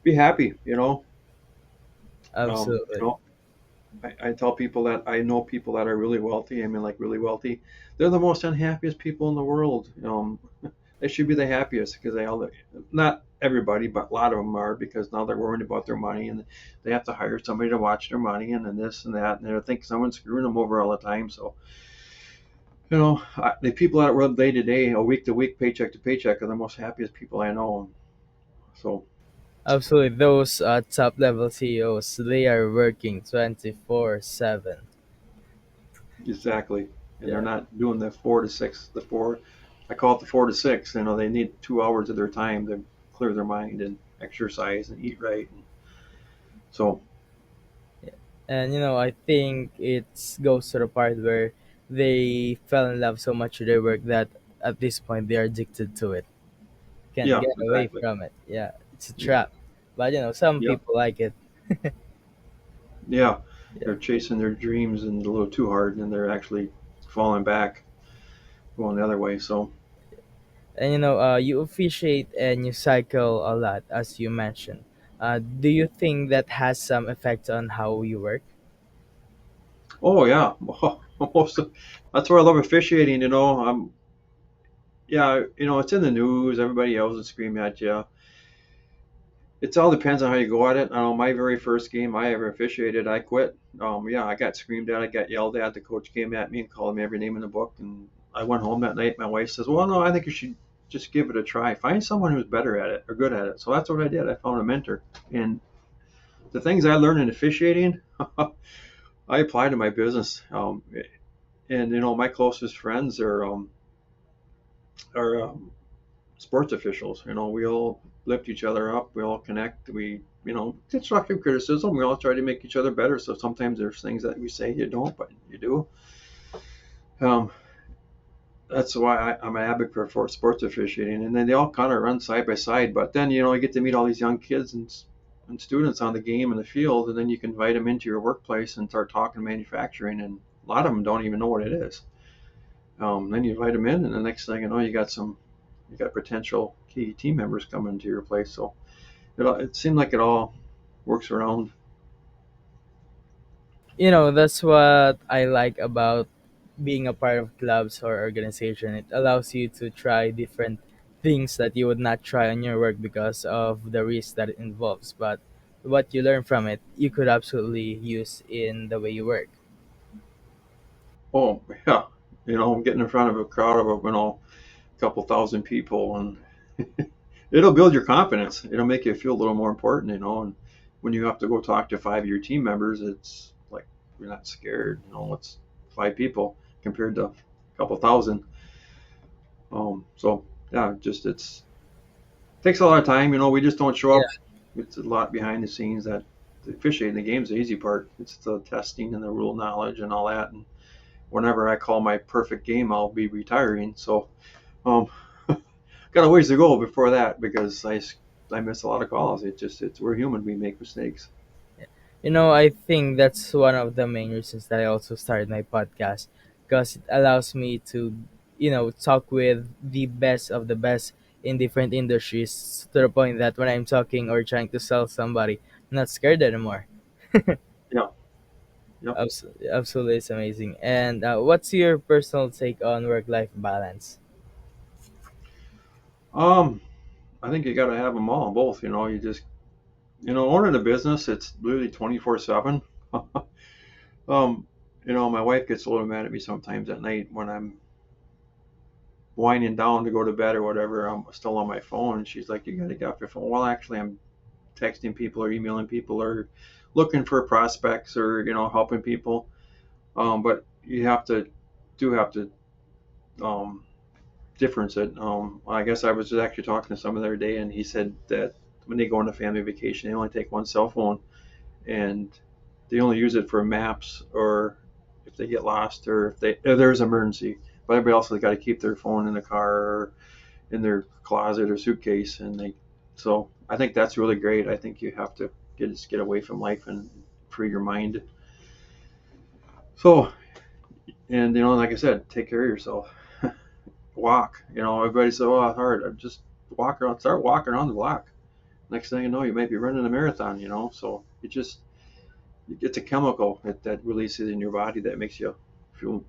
be happy. Absolutely. I tell people that I know people that are really wealthy. I mean, like really wealthy. They're the most unhappiest people in the world. They should be the happiest because they all, not everybody, but a lot of them are, because now they're worried about their money, and they have to hire somebody to watch their money, and then this and that, and they think someone's screwing them over all the time. So, the people that work day to day, a week to week, paycheck to paycheck, are the most happiest people I know. So, Absolutely. Those top level CEOs, they are working 24/7. exactly. And they're Yeah. not doing the 4 to 6, I call it the 4 to 6. They need 2 hours of their time to clear their mind and exercise and eat right. And so, And I think it goes to the part where they fell in love so much with their work that at this point they are addicted to it. Can't yeah, get away exactly. from it. Yeah, it's a Yeah, trap. But some yeah, people like it. yeah. Yeah. They're chasing their dreams and a little too hard, and they're actually falling back, going the other way. So, And you officiate and you cycle a lot, as you mentioned. Do you think that has some effect on how you work? oh yeah, most that's why I love officiating. Yeah, it's in the news. Everybody yells and screams at you. It all depends on how you go at it. I know my very first game I ever officiated, I quit. Yeah, I got screamed at, I got yelled at. The coach came at me and called me every name in the book. And I went home that night. My wife says, "Well, no, I think you should just give it a try. Find someone who's better at it or good at it." So that's what I did. I found a mentor, and the things I learned in officiating, I apply to my business. And my closest friends are sports officials. We all lift each other up. We all connect. We, constructive criticism. We all try to make each other better. So sometimes there's things that we say you don't, but you do. Um, that's why I'm an advocate for sports officiating. And then they all kind of run side by side. But then, you get to meet all these young kids and students on the game in the field, and then you can invite them into your workplace and start talking manufacturing. And a lot of them don't even know what it is. Then you invite them in, and the next thing you know, you got potential key team members coming to your place. So it seemed like it all works around. That's what I like about being a part of clubs or organization. It allows you to try different things that you would not try on your work because of the risk that it involves. But what you learn from it, you could absolutely use in the way you work. Oh yeah, getting in front of a crowd of a couple thousand people, and it'll build your confidence. It'll make you feel a little more important, and when you have to go talk to 5 of your team members, it's like you're not scared. It's 5 people compared to a couple thousand. So yeah, just it's takes a lot of time. We just don't show Yeah. up. It's a lot behind the scenes. That the officiating the game's the easy part. It's the testing and the rule knowledge and all that. And whenever I call my perfect game, I'll be retiring. So, um, got a ways to go before that, because I miss a lot of calls. It's we're human. We make mistakes. I think that's one of the main reasons that I also started my podcast because it allows me to, talk with the best of the best in different industries to the point that when I'm talking or trying to sell somebody, I'm not scared anymore. Yeah. Yep. Absolutely, absolutely, it's amazing. And what's your personal take on work-life balance? Um, I think you got to have them all, both. You just owning a business, it's literally 24/7. Um, my wife gets a little mad at me sometimes at night when I'm winding down to go to bed or whatever. I'm still on my phone, and she's like, "You got to get off your phone." Well, actually, I'm texting people or emailing people or looking for prospects or helping people. But you have to um, difference it. I guess I was just actually talking to someone the other day, and he said that when they go on a family vacation, they only take one cell phone, and they only use it for maps or if they get lost or if there's an emergency. But everybody else has got to keep their phone in the car or in their closet or suitcase, and they. So I think that's really great. I think you have to get away from life and free your mind. So, and like I said, take care of yourself. Walk. Everybody said, "Oh, it's hard." I just walk around, start walking around the block. Next thing you know, you might be running a marathon. So it's a chemical that releases in your body that makes you feel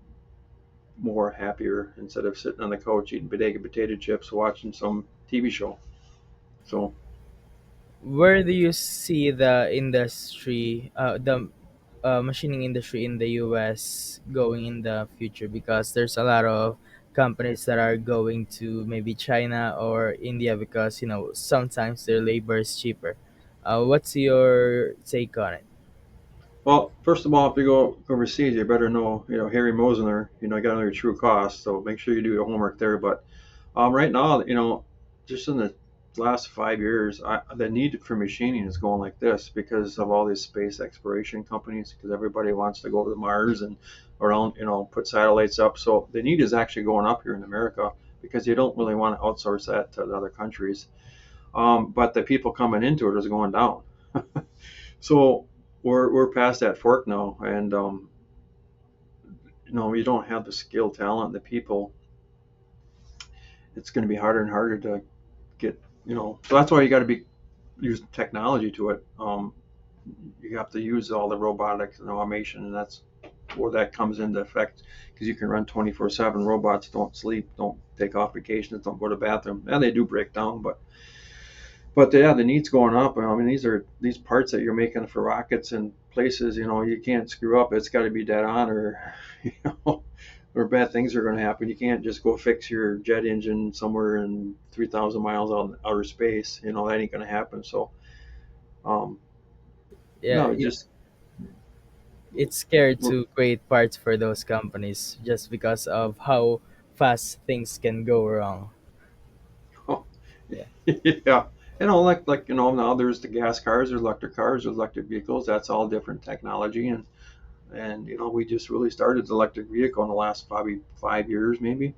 more happier instead of sitting on the couch eating potato chips, watching some TV show. So, Where do you see the industry, the machining industry in the US going in the future? Because there's a lot of companies that are going to maybe China or India because sometimes their labor is cheaper. What's your take on it? well, first of all, if you go overseas, you better know, Harry Mosner, you got to know your true cost. So make sure you do your homework there. But right now, just in the last 5 years, the need for machining is going like this because of all these space exploration companies, because everybody wants to go to Mars and around, put satellites up. So the need is actually going up here in America because you don't really want to outsource that to the other countries. But the people coming into it is going down. So we're past that fork now, and you don't have the skill, talent, the people. It's going to be harder and harder to get. So that's why you got to be use technology to it. You have to use all the robotics and automation, and that's where that comes into effect because you can run 24/7. Robots don't sleep, don't take off vacations, don't go to the bathroom, and they do break down, but yeah, the need's going up. I mean, these parts that you're making for rockets and places. You can't screw up. It's got to be dead on, or you know, or bad things are going to happen. You can't just go fix your jet engine somewhere in 3,000 miles out in outer space. That ain't going to happen. So, um, Yeah, no, just it's scared we're, to create parts for those companies just because of how fast things can go wrong. oh, Yeah. yeah. Now there's the gas cars, there's electric cars, there's electric vehicles. That's all different technology, and we just really started the electric vehicle in the last probably 5 years, maybe.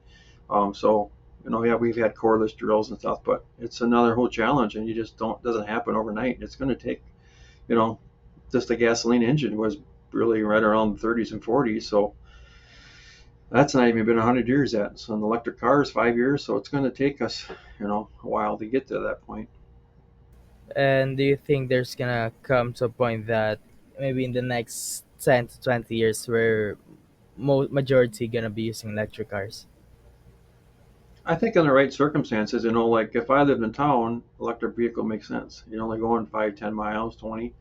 So yeah, we've had cordless drills and stuff, but it's another whole challenge, and you just don't doesn't happen overnight. It's going to take you know just a gasoline engine was really right around the 30s and 40s, so that's not even been 100 years yet. So an electric car is 5 years, so it's going to take us a while to get to that point. And do you think there's gonna come to a point that maybe in the next 10 to 20 years where majority gonna be using electric cars? I think in the right circumstances, like if I lived in town, electric vehicle makes sense. You only going 5, 10 miles, 20.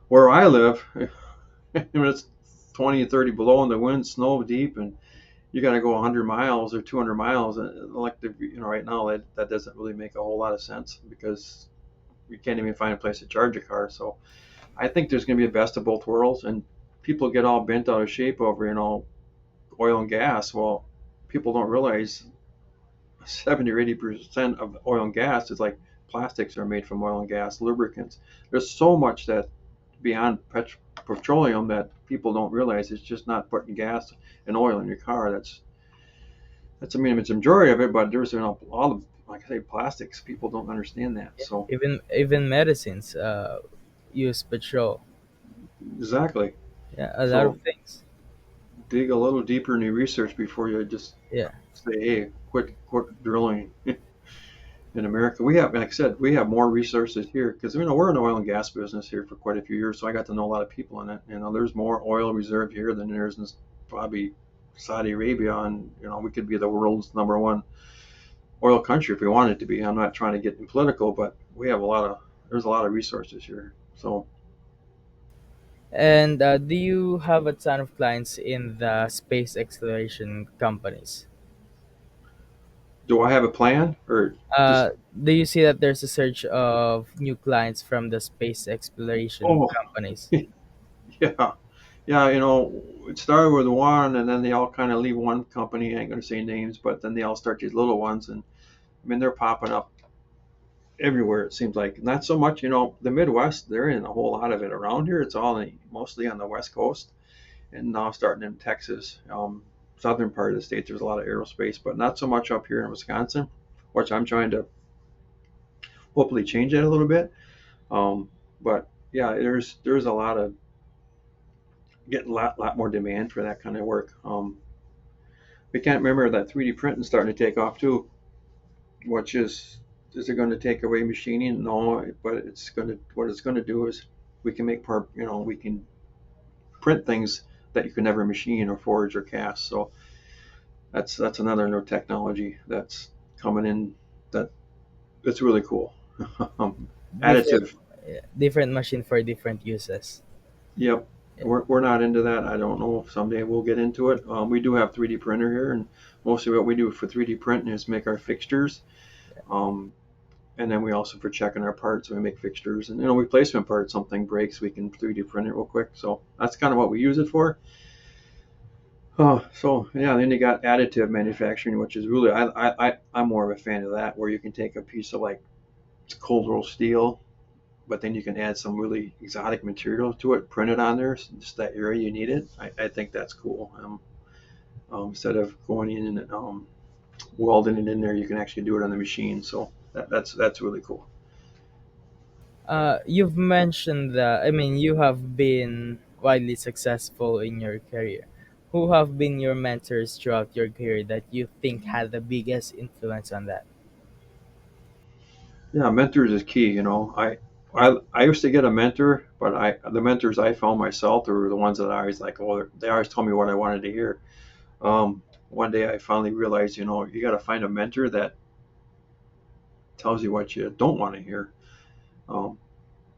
Where I live, when it's 20 and 30 below and the wind's snow deep and you got to go 100 miles or 200 miles, electric, right now that doesn't really make a whole lot of sense because you can't even find a place to charge a car. So I think there's going to be a best of both worlds, and people get all bent out of shape over, oil and gas. Well, people don't realize 70 or 80% of oil and gas is like plastics are made from oil and gas, lubricants. There's so much that beyond petroleum that people don't realize. It's just not putting gas and oil in your car. That's I mean, it's a majority of it, but there's all the like I say plastics. People don't understand that. Yeah. So Even medicines use petrol. exactly. Yeah, a lot of So things. dig a little deeper in your research before you just Yeah. say, hey, quit drilling. In America, we have, like I said, we have more resources here because we're in the oil and gas business here for quite a few years. So I got to know a lot of people in it. There's more oil reserve here than there is in probably Saudi Arabia, and we could be the world's number one oil country if we wanted to be. I'm not trying to get political, but we have a lot of there's a lot of resources here. So, And do you have a ton of clients in the space exploration companies? do I have a plan or just? Uh, do you see that there's a surge of new clients from the space exploration Oh, companies? yeah, yeah. It started with one, and then they all kind of leave one company. I ain't gonna say names, but then they all start these little ones, and I mean they're popping up everywhere. It seems like not so much. The Midwest. There isn't a whole lot of it around here. It's all mostly on the West Coast, and now starting in Texas, southern part of the state. There's a lot of aerospace, but not so much up here in Wisconsin, which I'm trying to hopefully change that a little bit. But yeah, there's a lot of getting a lot more demand for that kind of work. We can't remember that 3D printing starting to take off too, which is it going to take away machining? No, but what it's going to do is we can make part, we can print things that you can never machine or forge or cast. So that's another new technology that's coming in that it's really cool. Different, Additive. different machine for different uses. Yep. Yeah. We're not into that. I don't know if someday we'll get into it. We do have 3D printer here, and mostly what we do for 3D printing is make our fixtures. Um, and then we also for checking our parts, we make fixtures and replacement parts. Something breaks, we can 3D print it real quick. So that's kind of what we use it for. So yeah, then you got additive manufacturing, which is really I'm more of a fan of that, where you can take a piece of like cold roll steel, but then you can add some really exotic material to it, print it on there, just that area you need it. I think that's cool. Instead of going in and welding it in there, you can actually do it on the machine. So that's really cool. You've mentioned that, I mean, you have been widely successful in your career. Who have been your mentors throughout your career that you think had the biggest influence on that? Yeah, mentors is key. I used to get a mentor, but the mentors I found myself were the ones that I always like. Oh, they always told me what I wanted to hear. One day I finally realized, you got to find a mentor that tells you what you don't want to hear, um,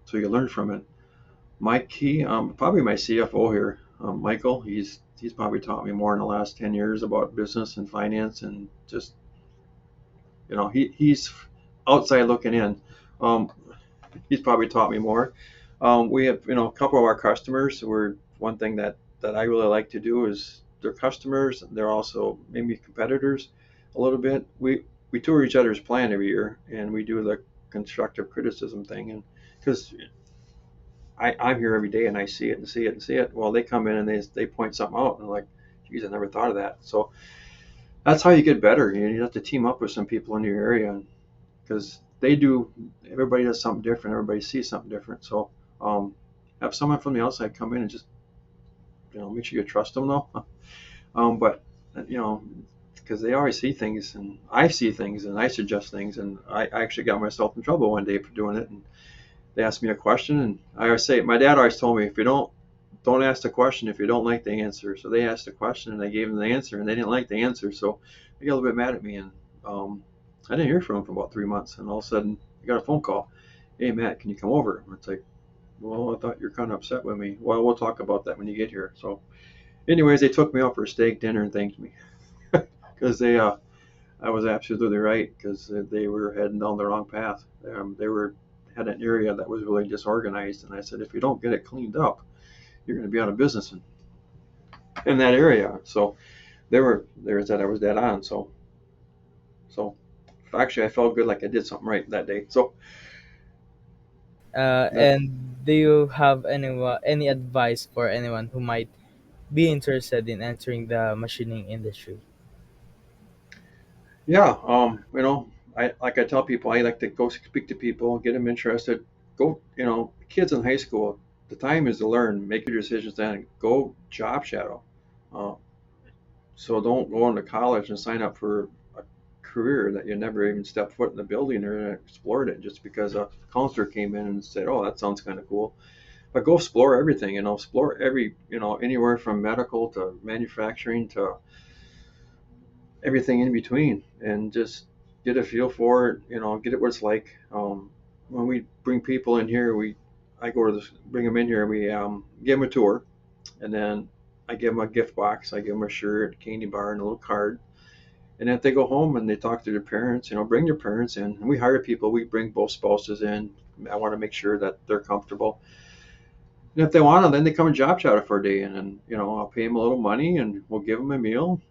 so you learn from it. My key, probably my CFO here, Michael. He's probably taught me more in the last 10 years about business and finance, and just he's outside looking in. Um, he's probably taught me more. We have a couple of our customers. Were one thing that I really like to do is they're customers. They're also maybe competitors a little bit. We tour each other's plant every year, and we do the constructive criticism thing. And because I'm here every day and I see it and see it and see it. Well, they come in and they point something out and I'm like, geez, I never thought of that. So that's how you get better. You have to team up with some people in your area because everybody does something different. Everybody sees something different. So um, have someone from the outside come in and just, make sure you trust them though. But, you know, because they always see things and I see things and I suggest things. And I actually got myself in trouble one day for doing it. And they asked me a question, and I always say, my dad always told me, if you don't ask the question if you don't like the answer. So they asked the question, and I gave them the answer, and they didn't like the answer, so they got a little bit mad at me, and I didn't hear from them for about 3 months, and all of a sudden I got a phone call. Hey Matt, can you come over? And it's like, well, I thought you're kind of upset with me. Well, we'll talk about that when you get here. So, anyways, they took me out for a steak dinner and thanked me because I was absolutely right because they were heading down the wrong path. They were had an area that was really disorganized, and I said, if you don't get it cleaned up, you're going to be out of business in that area. So they said I was dead on. So actually, I felt good, like I did something right that day. So that And do you have any advice for anyone who might be interested in entering the machining industry? yeah, I tell people, I like to go speak to people, get them interested. Go, kids in high school, the time is to learn, make your decisions then. Go job shadow. Uh, So don't go into college and sign up for a career that you never even stepped foot in the building or explored it just because a counselor came in and said, "Oh, that sounds kind of cool." But go explore everything, explore anywhere from medical to manufacturing to everything in between, and just get a feel for it. Get it what it's like. when we bring people in here, I go to bring them in here. We give them a tour, and then I give them a gift box. I give them a shirt, candy bar, and a little card. And if they go home and they talk to their parents, bring their parents in. And we hire people. We bring both spouses in. I want to make sure that they're comfortable. And if they want to, then they come and job shadow for a day, and then I'll pay them a little money, and we'll give them a meal.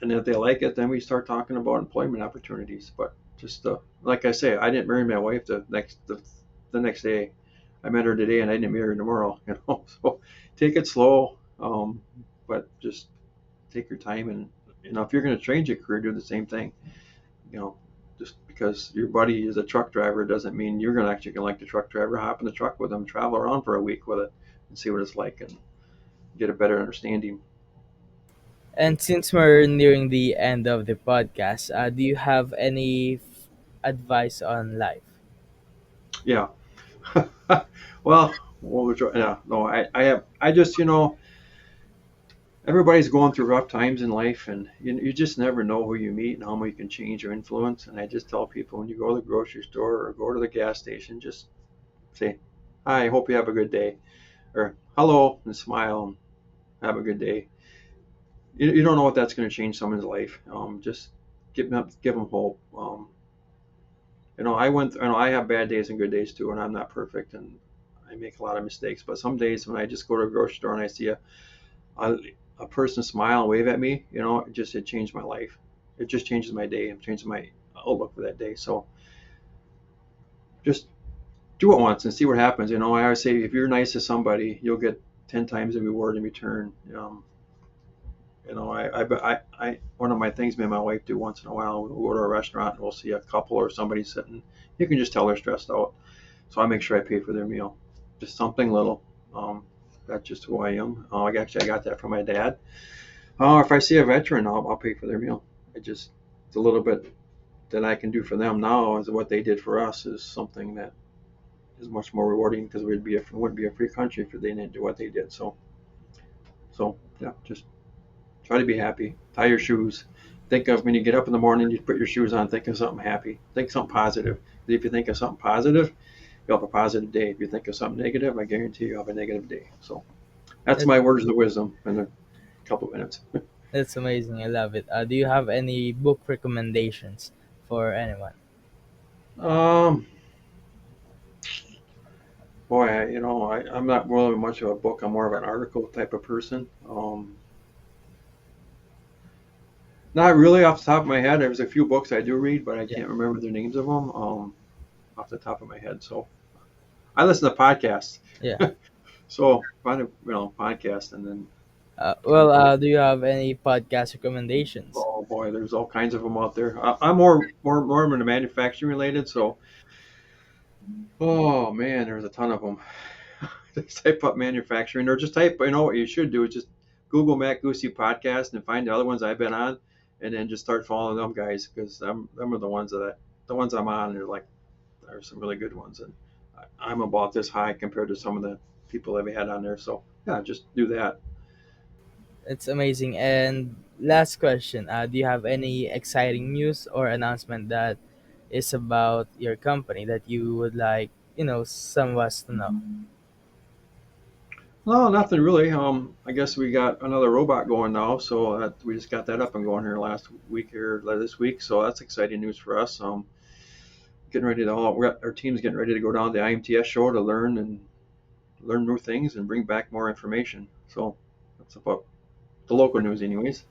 And if they like it, then we start talking about employment opportunities. But just like I say, I didn't marry my wife the next day. I met her today, and I didn't marry her tomorrow. So take it slow, but just take your time. And if you're going to change your career, do the same thing. You know, just because your buddy is a truck driver doesn't mean you're going to actually like the truck driver. Hop in the truck with them, travel around for a week with it, and see what it's like, and get a better understanding. And since we're nearing the end of the podcast, do you have any advice on life? Yeah. Well, yeah, no, I just, everybody's going through rough times in life, and you just never know who you meet and how much you can change or influence. And I just tell people, when you go to the grocery store or go to the gas station, just say, "Hi, I hope you have a good day," or "Hello," and smile and have a good day. You don't know what that's going to change someone's life. Just give them hope. I have bad days and good days too, and I'm not perfect, and I make a lot of mistakes. But some days when I just go to a grocery store and I see a, a person smile and wave at me, it changed my life. It just changes my day and changes my outlook for that day. So just do it once and see what happens. I always say, if you're nice to somebody, you'll get 10 times the reward in return. One of my things me and my wife do once in a while, we'll go to a restaurant and we'll see a couple or somebody sitting. You can just tell they're stressed out. So I make sure I pay for their meal. Just something little. Um, that's just who I am. I got that from my dad. If I see a veteran, I'll pay for their meal. It's a little bit that I can do for them now, is what they did for us, is something that is much more rewarding, because it wouldn't be a free country if they didn't do what they did. So yeah, just try to be happy. Tie your shoes. Think of, when you get up in the morning, you put your shoes on, think of something happy. Think something positive. If you think of something positive, you'll have a positive day. If you think of something negative, I guarantee you'll have a negative day. So that's That, my words of wisdom in a couple minutes. that's amazing. I love it. Do you have any book recommendations for anyone? Um, Boy, I'm not really much of a book. I'm more of an article type of person. Not really off the top of my head. There's a few books I do read, but I Yeah. can't remember the names of them off the top of my head. So I listen to podcasts. Yeah. So find a podcast, and then kind Well, of go. do you have any podcast recommendations? Oh boy, there's all kinds of them out there. I'm more into manufacturing related. So oh man, there's a ton of them. Just type up manufacturing, or just type. What you should do is just Google Matt Guse podcast and find the other ones I've been on, and then just start following them guys, because them are the ones I'm on. They're like, there are some really good ones, and I'm about this high compared to some of the people that we had on there. So yeah, just do that. It's amazing. And last question: do you have any exciting news or announcement that is about your company that you would like, some of us to know? No, nothing really. I guess we got another robot going now, so we just got that up and going here last week, here this week. So that's exciting news for us. Getting ready to our team's getting ready to go down to the IMTS show to learn new things and bring back more information. So that's about the local news, anyways.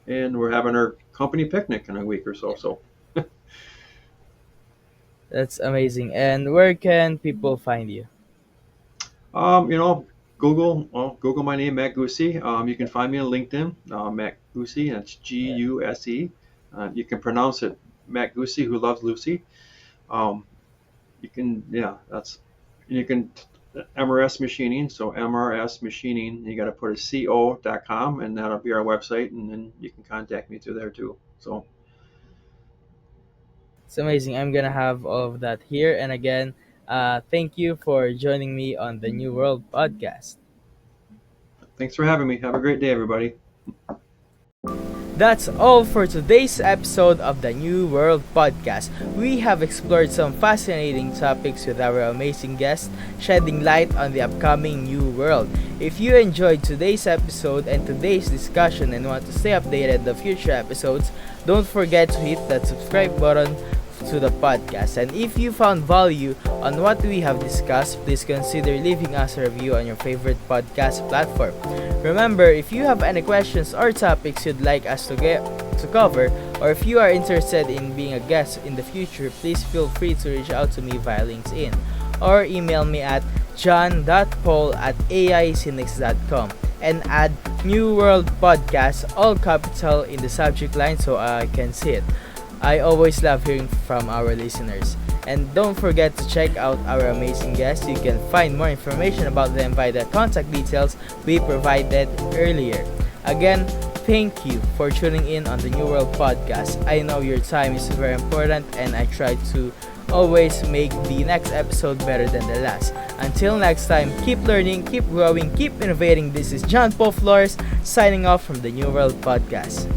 And we're having our company picnic in a week or so. So, That's amazing. And where can people find you? um, you know, Google my name, Matt Guse. You can find me on LinkedIn, Matt Guse. That's Yeah. Guse. You can pronounce it Matt Guse, who loves Lucy. Um, you can, yeah, that's, you can, MRS Machining. So MRS Machining, you got to put a co.com, and that'll be our website. And then you can contact me through there too. So It's amazing. I'm gonna have all of that here. And again, thank you for joining me on the New World podcast. thanks for having me. Have a great day, everybody. That's all for today's episode of the New World Podcast. We have explored some fascinating topics with our amazing guests, shedding light on the upcoming New World. If you enjoyed today's episode and today's discussion and want to stay updated on the future episodes, don't forget to hit that subscribe button to the podcast. And if you found value on what we have discussed, please consider leaving us a review on your favorite podcast platform. Remember, if you have any questions or topics you'd like us to cover, or if you are interested in being a guest in the future, please feel free to reach out to me via LinkedIn or email me at john.paul@aicinix.com and add New World Podcast, all capital, in the subject line so I can see it. I always love hearing from our listeners. And don't forget to check out our amazing guests. You can find more information about them by the contact details we provided earlier. Again, thank you for tuning in on the New World Podcast. I know your time is very important and I try to always make the next episode better than the last. Until next time, keep learning, keep growing, keep innovating. This is John Paul Flores signing off from the New World Podcast.